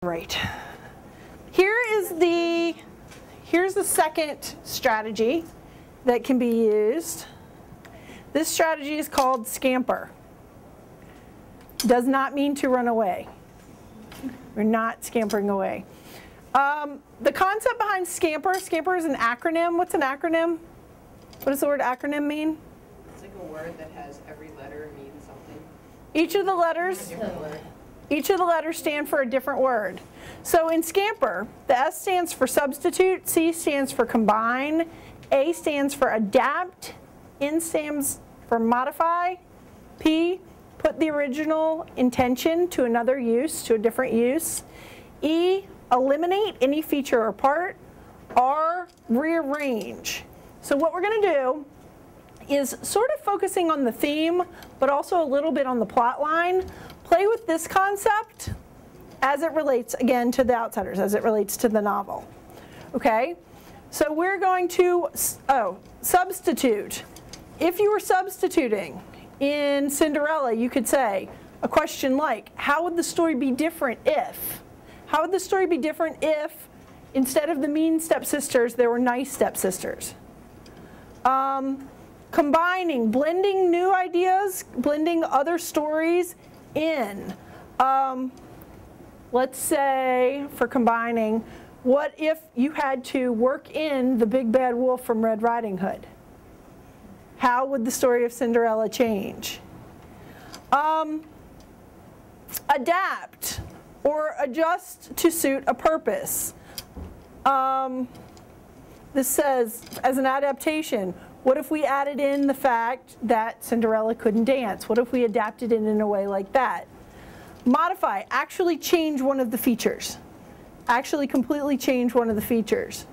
Right. Here's the second strategy that can be used. This strategy is called scamper. Does not mean to run away. We're not scampering away. The concept behind scamper is an acronym. What's an acronym? What does the word acronym mean? It's like a word that has every letter means something. Each of the letters stand for a different word. So in scamper, the S stands for substitute, C stands for combine, A stands for adapt, N stands for modify, P, put the original intention to another use, to a different use, E, eliminate any feature or part, R, rearrange. So what we're going to do is sort of focusing on the theme, but also a little bit on the plot line. Play with this concept as it relates, again, to The Outsiders, as it relates to the novel. Okay? So we're going to, substitute. If you were substituting in Cinderella, you could say a question like, how would the story be different if? How would the story be different if, instead of the mean stepsisters, there were nice stepsisters? Combining, blending new ideas, blending other stories in. Let's say, for combining, what if you had to work in the big bad wolf from Red Riding Hood? How would the story of Cinderella change? Adapt or adjust to suit a purpose. This says, as an adaptation, what if we added in the fact that Cinderella couldn't dance? What if we adapted it in a way like that? Modify, actually change one of the features. Actually completely change one of the features.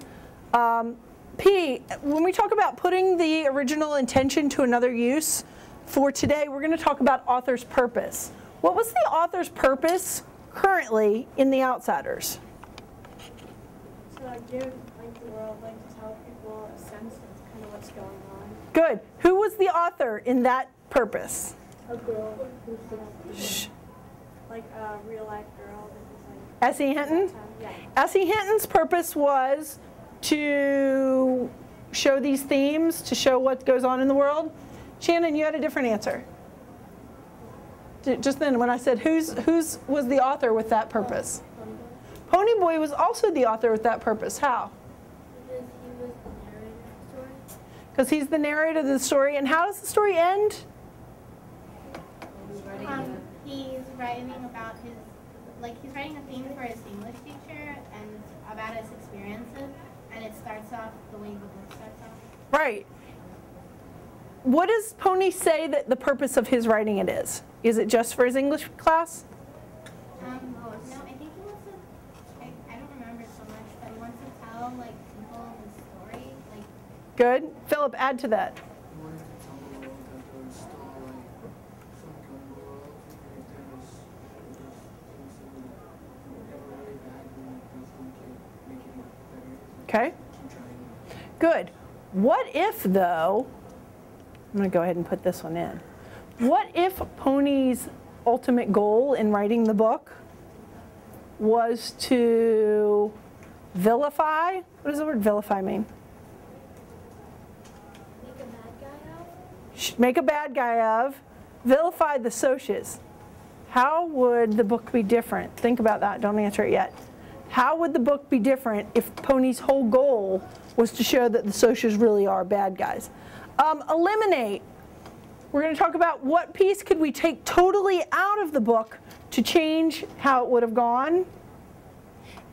P, when we talk about putting the original intention to another use, for today we're going to talk about author's purpose. What was the author's purpose currently in The Outsiders? To give the world, to tell people a sense of kind of what's going on. Good. Who was the author in that purpose? A girl who's like a real life girl. S.E. Hinton? Yeah. S.E. Hinton's purpose was to show these themes, to show what goes on in the world. Shannon, you had a different answer. Just then when I said whose was the author with that purpose? Ponyboy was also the author with that purpose. How? Because he's the narrator of the story. And how does the story end? He's writing about his, he's writing a theme for his English teacher and about his experiences, and it starts off the way the book starts off. Right. What does Pony say that the purpose of his writing it is? Is it just for his English class? No, I think he wants to, I don't remember so much, but he wants to tell, people his story. Good. Philip, add to that. He wanted to tell the world that there was still, some good in the world, even if there was things that were really bad, and definitely make it better. Okay. Keep trying. Good. What if, though, I'm going to go ahead and put this one in. What if Pony's ultimate goal in writing the book was to vilify? What does the word vilify mean? Make a bad guy of? Make a bad guy of, vilify the Socs. How would the book be different? Think about that. Don't answer it yet. How would the book be different if Pony's whole goal was to show that the Socs really are bad guys? Eliminate. We're going to talk about what piece could we take totally out of the book to change how it would have gone.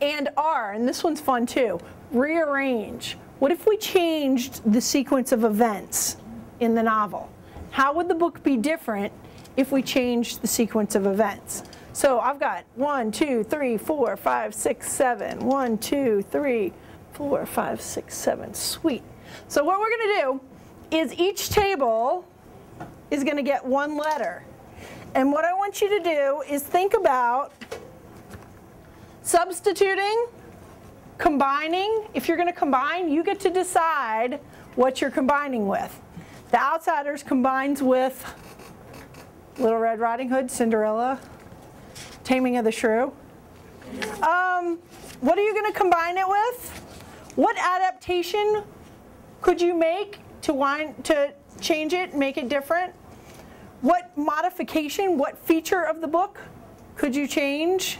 And R, and this one's fun too, rearrange. What if we changed the sequence of events in the novel? How would the book be different if we changed the sequence of events? So I've got 1, 2, 3, 4, 5, 6, 7. 1, 2, 3, 4, 5, 6, 7. Sweet. So what we're going to do is each table is going to get one letter. And what I want you to do is think about substituting, combining. If you're going to combine, you get to decide what you're combining with. The Outsiders combines with Little Red Riding Hood, Cinderella, Taming of the Shrew. What are you going to combine it with? What adaptation could you make to change it, make it different? What modification, what feature of the book could you change?